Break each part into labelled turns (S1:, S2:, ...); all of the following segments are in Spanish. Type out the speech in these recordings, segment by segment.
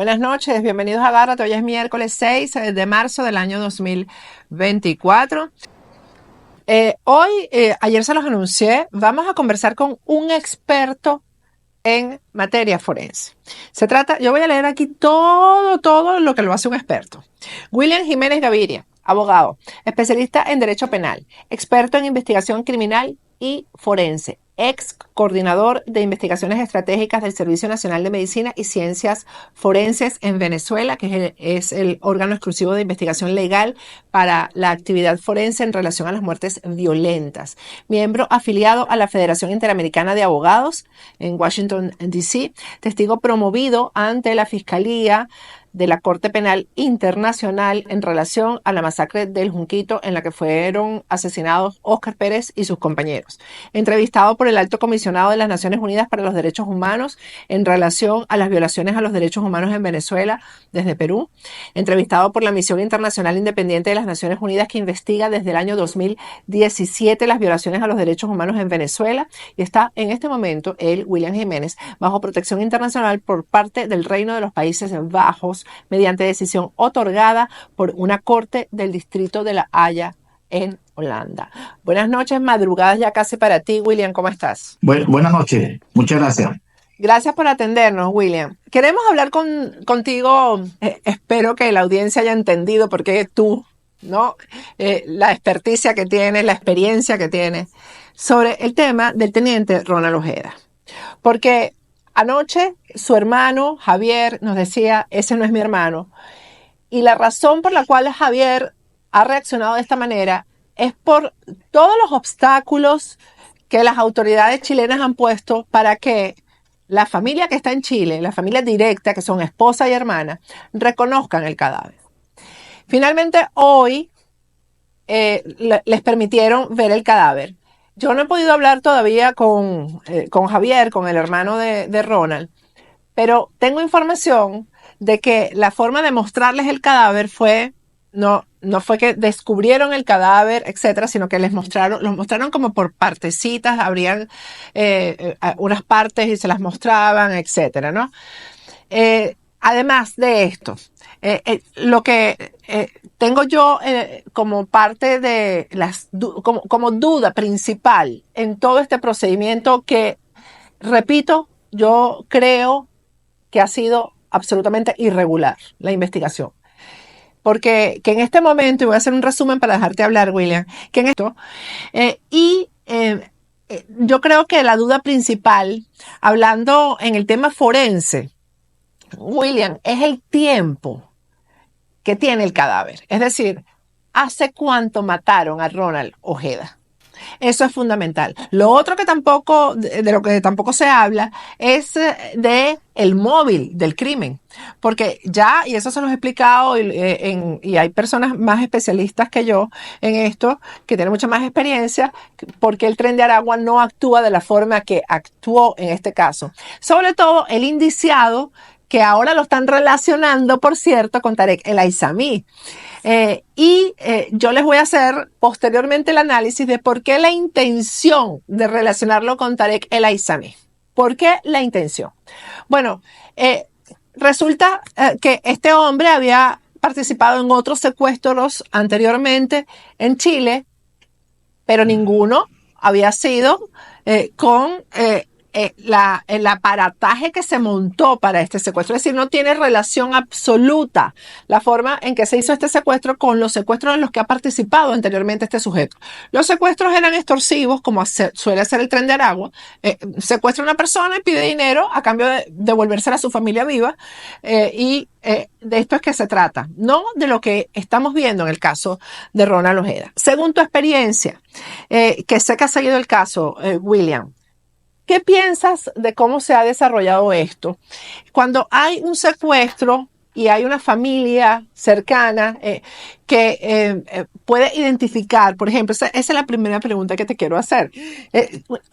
S1: Buenas noches, bienvenidos a Agárrate. Hoy es miércoles 6 de marzo del año 2024. Ayer se los anuncié, vamos a conversar con un experto en materia forense. Yo voy a leer aquí todo lo que lo hace un experto. William Jiménez Gaviria, abogado, especialista en derecho penal, experto en investigación criminal y forense, ex coordinador de investigaciones estratégicas del Servicio Nacional de Medicina y Ciencias Forenses en Venezuela, que es el órgano exclusivo de investigación legal para la actividad forense en relación a las muertes violentas. Miembro afiliado a la Federación Interamericana de Abogados en Washington, D.C., testigo promovido ante la Fiscalía de la Corte Penal Internacional en relación a la masacre del Junquito en la que fueron asesinados Óscar Pérez y sus compañeros. Entrevistado por el Alto Comisionado de las Naciones Unidas para los Derechos Humanos en relación a las violaciones a los derechos humanos en Venezuela desde Perú. Entrevistado por la Misión Internacional Independiente de las Naciones Unidas que investiga desde el año 2017 las violaciones a los derechos humanos en Venezuela. Y está en este momento William Jiménez bajo protección internacional por parte del Reino de los Países Bajos, mediante decisión otorgada por una corte del distrito de La Haya en Holanda. Buenas noches, madrugadas ya casi para ti, William, ¿cómo estás?
S2: Buenas noches, muchas gracias.
S1: Gracias por atendernos, William. Queremos hablar contigo, espero que la audiencia haya entendido por qué tú, ¿no? La experticia que tienes, la experiencia que tienes sobre el tema del teniente Ronald Ojeda. Porque anoche su hermano Javier nos decía, ese no es mi hermano. Y la razón por la cual Javier ha reaccionado de esta manera es por todos los obstáculos que las autoridades chilenas han puesto para que la familia que está en Chile, la familia directa, que son esposa y hermana, reconozcan el cadáver. Finalmente hoy les permitieron ver el cadáver. Yo no he podido hablar todavía con Javier, con el hermano de Ronald, pero tengo información de que la forma de mostrarles el cadáver no fue que descubrieron el cadáver, etcétera, sino que los mostraron como por partecitas, abrían unas partes y se las mostraban, etcétera, ¿no? Además de esto, lo que tengo yo como parte de como duda principal en todo este procedimiento que, repito, yo creo que ha sido absolutamente irregular la investigación. Porque que en este momento, y voy a hacer un resumen para dejarte hablar, William, que en esto, yo creo que la duda principal, hablando en el tema forense, William, es el tiempo que tiene el cadáver. Es decir, ¿hace cuánto mataron a Ronald Ojeda? Eso es fundamental. Lo otro que de lo que tampoco se habla es de el móvil del crimen. Porque ya, y eso se los he explicado, y hay personas más especialistas que yo en esto, que tienen mucha más experiencia, porque el Tren de Aragua no actúa de la forma que actuó en este caso. Sobre todo el indiciado, que ahora lo están relacionando, por cierto, con Tarek El Aissami. Yo les voy a hacer posteriormente el análisis de por qué la intención de relacionarlo con Tarek El Aissami. ¿Por qué la intención? Bueno, resulta que este hombre había participado en otros secuestros anteriormente en Chile, pero ninguno había sido con el aparataje que se montó para este secuestro. Es decir, no tiene relación absoluta la forma en que se hizo este secuestro con los secuestros en los que ha participado anteriormente este sujeto. Los secuestros eran extorsivos, como suele ser el Tren de Aragua. Secuestra a una persona y pide dinero a cambio de devolvérsela a su familia viva. De esto es que se trata, no de lo que estamos viendo en el caso de Ronald Ojeda. Según tu experiencia, que sé que has seguido el caso, William, ¿qué piensas de cómo se ha desarrollado esto? Cuando hay un secuestro y hay una familia cercana que puede identificar, por ejemplo, esa es la primera pregunta que te quiero hacer.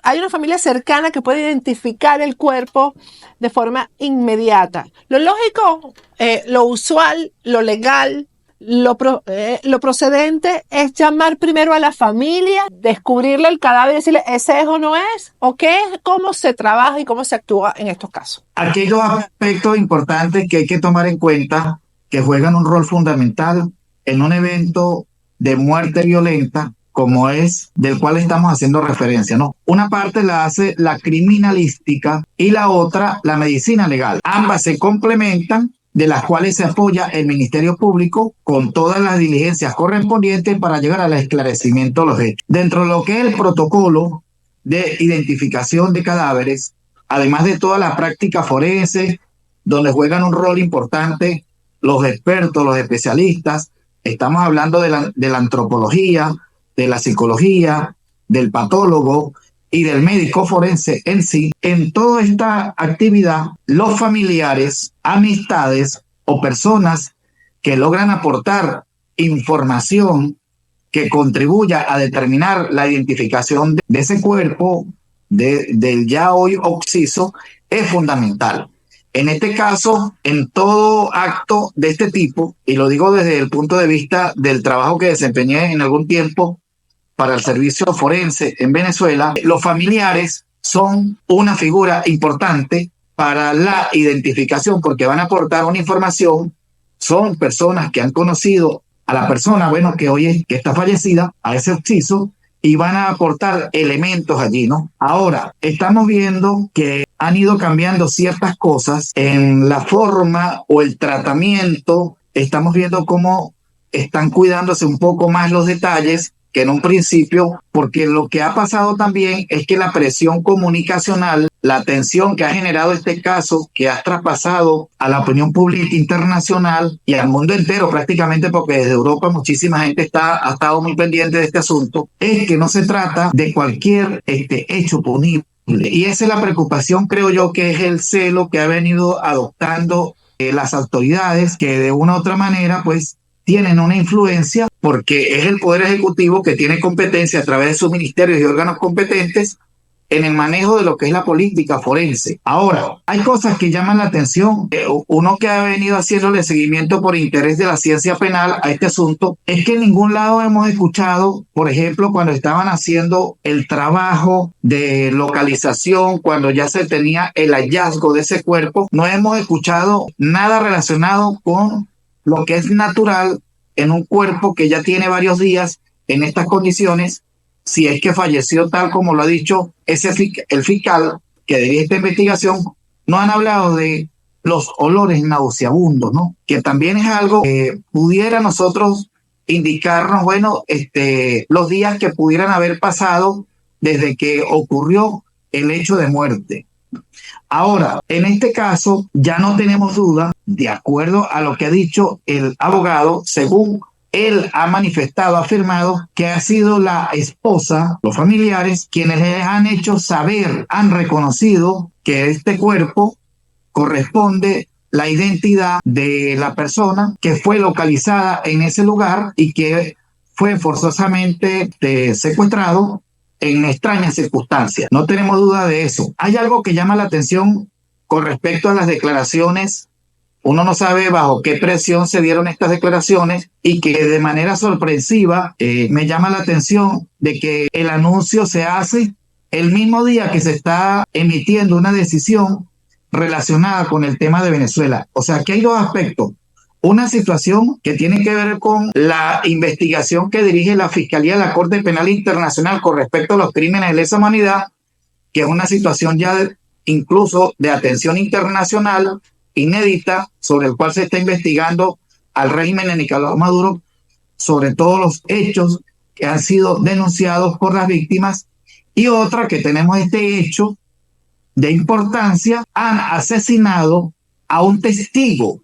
S1: Hay una familia cercana que puede identificar el cuerpo de forma inmediata. Lo lógico, lo usual, lo legal, Lo procedente es llamar primero a la familia, descubrirle el cadáver y decirle, ¿ese es o no es? ¿O qué es? ¿Cómo se trabaja y cómo se actúa en estos casos?
S2: Aquí hay dos aspectos importantes que hay que tomar en cuenta que juegan un rol fundamental en un evento de muerte violenta como es del cual estamos haciendo referencia, ¿no? Una parte la hace la criminalística y la otra la medicina legal. Ambas se complementan, de las cuales se apoya el Ministerio Público con todas las diligencias correspondientes para llegar al esclarecimiento de los hechos. Dentro de lo que es el protocolo de identificación de cadáveres, además de toda la práctica forense, donde juegan un rol importante los expertos, los especialistas, estamos hablando de la antropología, de la psicología, del patólogo y del médico forense en sí. En toda esta actividad, los familiares, amistades o personas que logran aportar información que contribuya a determinar la identificación de ese cuerpo, del ya hoy occiso, es fundamental. En este caso, en todo acto de este tipo, y lo digo desde el punto de vista del trabajo que desempeñé en algún tiempo para el servicio forense en Venezuela, los familiares son una figura importante para la identificación porque van a aportar una información, son personas que han conocido a la persona, bueno, que hoy es, que está fallecida, a ese occiso, y van a aportar elementos allí, ¿no? Ahora, estamos viendo que han ido cambiando ciertas cosas en la forma o el tratamiento. Estamos viendo cómo están cuidándose un poco más los detalles que en un principio, porque lo que ha pasado también es que la presión comunicacional, la tensión que ha generado este caso, que ha traspasado a la opinión pública internacional y al mundo entero prácticamente, porque desde Europa muchísima gente ha estado muy pendiente de este asunto, es que no se trata de cualquier hecho punible. Y esa es la preocupación, creo yo, que es el celo que ha venido adoptando las autoridades, que de una u otra manera, pues, tienen una influencia porque es el Poder Ejecutivo que tiene competencia a través de sus ministerios y órganos competentes en el manejo de lo que es la política forense. Ahora, hay cosas que llaman la atención. Uno que ha venido haciéndole seguimiento por interés de la ciencia penal a este asunto es que en ningún lado hemos escuchado, por ejemplo, cuando estaban haciendo el trabajo de localización, cuando ya se tenía el hallazgo de ese cuerpo, no hemos escuchado nada relacionado con lo que es natural en un cuerpo que ya tiene varios días en estas condiciones, si es que falleció tal como lo ha dicho el fiscal que dirige esta investigación. No han hablado de los olores nauseabundos, ¿no? Que también es algo que pudiera nosotros indicarnos, bueno, los días que pudieran haber pasado desde que ocurrió el hecho de muerte. Ahora, en este caso, ya no tenemos duda, de acuerdo a lo que ha dicho el abogado, según él ha manifestado, ha afirmado que ha sido la esposa, los familiares, quienes les han hecho saber, han reconocido que este cuerpo corresponde la identidad de la persona que fue localizada en ese lugar y que fue forzosamente secuestrado en extrañas circunstancias. No tenemos duda de eso. Hay algo que llama la atención con respecto a las declaraciones. Uno no sabe bajo qué presión se dieron estas declaraciones y que de manera sorpresiva me llama la atención de que el anuncio se hace el mismo día que se está emitiendo una decisión relacionada con el tema de Venezuela. O sea, que hay dos aspectos. Una situación que tiene que ver con la investigación que dirige la Fiscalía de la Corte Penal Internacional con respecto a los crímenes de lesa humanidad, que es una situación ya incluso de atención internacional inédita, sobre el cual se está investigando al régimen de Nicolás Maduro sobre todos los hechos que han sido denunciados por las víctimas. Y otra que tenemos este hecho de importancia: han asesinado a un testigo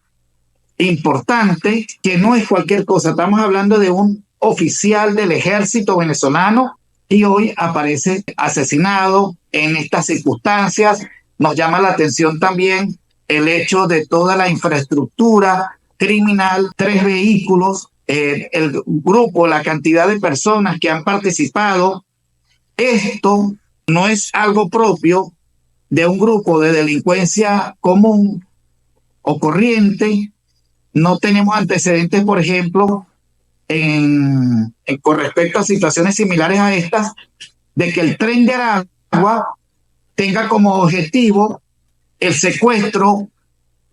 S2: importante que no es cualquier cosa. Estamos hablando de un oficial del ejército venezolano y hoy aparece asesinado en estas circunstancias. Nos llama la atención también el hecho de toda la infraestructura criminal, 3 vehículos, el grupo, la cantidad de personas que han participado. Esto no es algo propio de un grupo de delincuencia común o corriente, no tenemos antecedentes, por ejemplo, con respecto a situaciones similares a estas, de que el Tren de Aragua tenga como objetivo el secuestro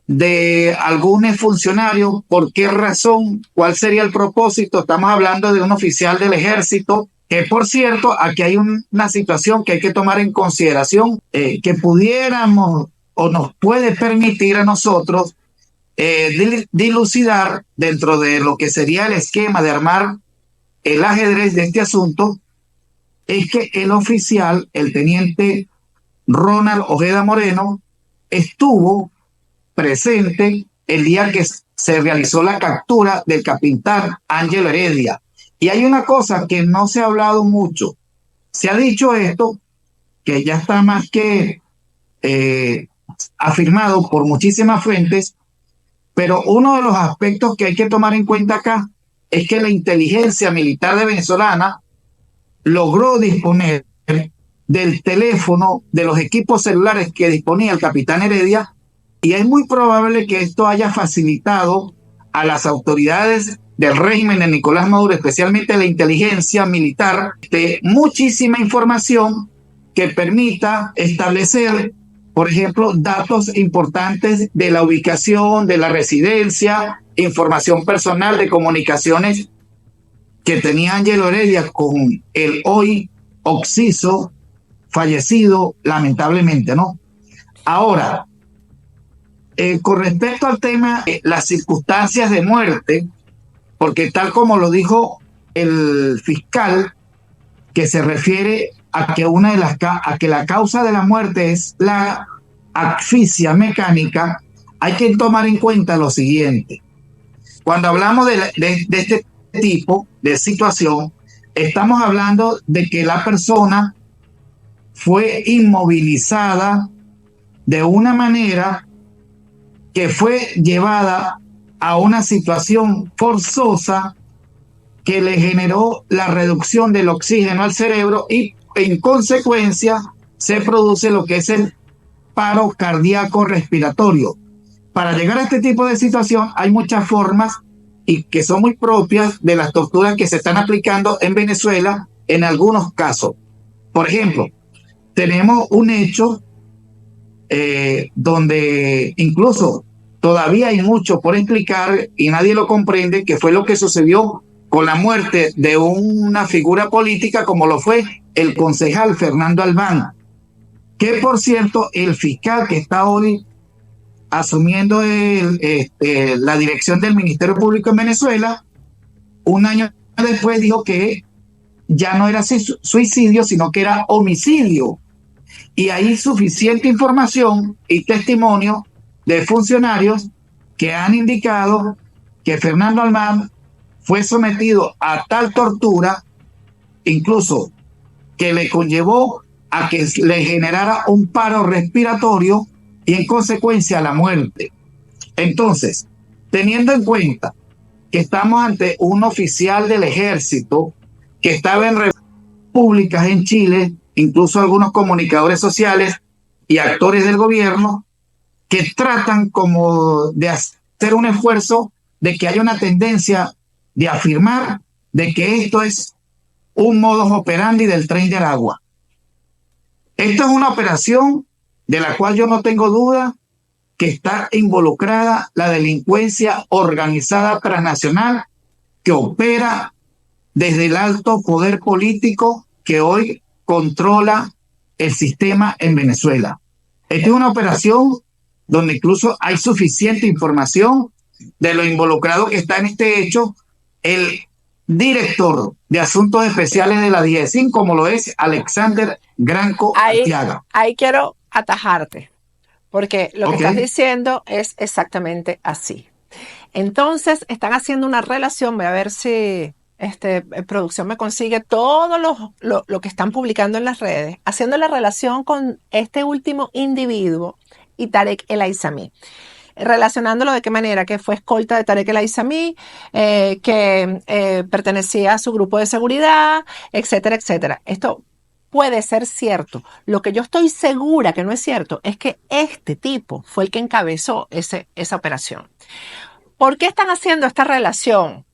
S2: de algún funcionario. ¿Por qué razón? ¿Cuál sería el propósito? Estamos hablando de un oficial del ejército, que por cierto, aquí hay una situación que hay que tomar en consideración, que pudiéramos o nos puede permitir a nosotros dilucidar dentro de lo que sería el esquema de armar el ajedrez de este asunto, es que el oficial, el teniente Ronald Ojeda Moreno, estuvo presente el día que se realizó la captura del capitán Ángel Heredia. Y hay una cosa que no se ha hablado mucho. Se ha dicho esto, que ya está más que afirmado por muchísimas fuentes, pero uno de los aspectos que hay que tomar en cuenta acá es que la inteligencia militar de venezolana logró disponer del teléfono, de los equipos celulares que disponía el capitán Heredia, y es muy probable que esto haya facilitado a las autoridades del régimen de Nicolás Maduro, especialmente la inteligencia militar, de muchísima información que permita establecer, por ejemplo, datos importantes de la ubicación, de la residencia, información personal de comunicaciones que tenía Ángelo Heredia con el hoy occiso fallecido lamentablemente, ¿no? Ahora, con respecto al tema de las circunstancias de muerte, porque tal como lo dijo el fiscal, que se refiere a que a que la causa de la muerte es la asfixia mecánica, hay que tomar en cuenta lo siguiente. Cuando hablamos de este tipo de situación, estamos hablando de que la persona fue inmovilizada de una manera que fue llevada a una situación forzosa que le generó la reducción del oxígeno al cerebro y en consecuencia se produce lo que es el paro cardíaco respiratorio. Para llegar a este tipo de situación hay muchas formas y que son muy propias de las torturas que se están aplicando en Venezuela en algunos casos. Por ejemplo, tenemos un hecho donde incluso todavía hay mucho por explicar y nadie lo comprende, que fue lo que sucedió con la muerte de una figura política como lo fue el concejal Fernando Albán, que por cierto el fiscal que está hoy asumiendo la dirección del Ministerio Público en Venezuela, un año después dijo que ya no era suicidio, sino que era homicidio. Y hay suficiente información y testimonio de funcionarios que han indicado que Fernando Albán fue sometido a tal tortura, incluso que le conllevó a que le generara un paro respiratorio y en consecuencia la muerte. Entonces, teniendo en cuenta que estamos ante un oficial del ejército que estaba en públicas en Chile, incluso algunos comunicadores sociales y actores del gobierno que tratan como de hacer un esfuerzo de que haya una tendencia de afirmar de que esto es un modus operandi del Tren de Aragua. Esto es una operación de la cual yo no tengo duda que está involucrada la delincuencia organizada transnacional que opera desde el alto poder político que hoy controla el sistema en Venezuela. Esta es una operación donde incluso hay suficiente información de lo involucrado que está en este hecho el director de Asuntos Especiales de la DIESIN, como lo es Alexander Granco Arteaga.
S1: Ahí quiero atajarte, porque lo que estás diciendo es exactamente así. Entonces, están haciendo una relación, voy a ver si producción me consigue todo lo que están publicando en las redes, haciendo la relación con este último individuo y Tarek El Aissami, relacionándolo de qué manera, que fue escolta de Tarek El Aissami, que pertenecía a su grupo de seguridad, etcétera, etcétera. Esto puede ser cierto. Lo que yo estoy segura que no es cierto es que este tipo fue el que encabezó esa operación. ¿Por qué están haciendo esta relación?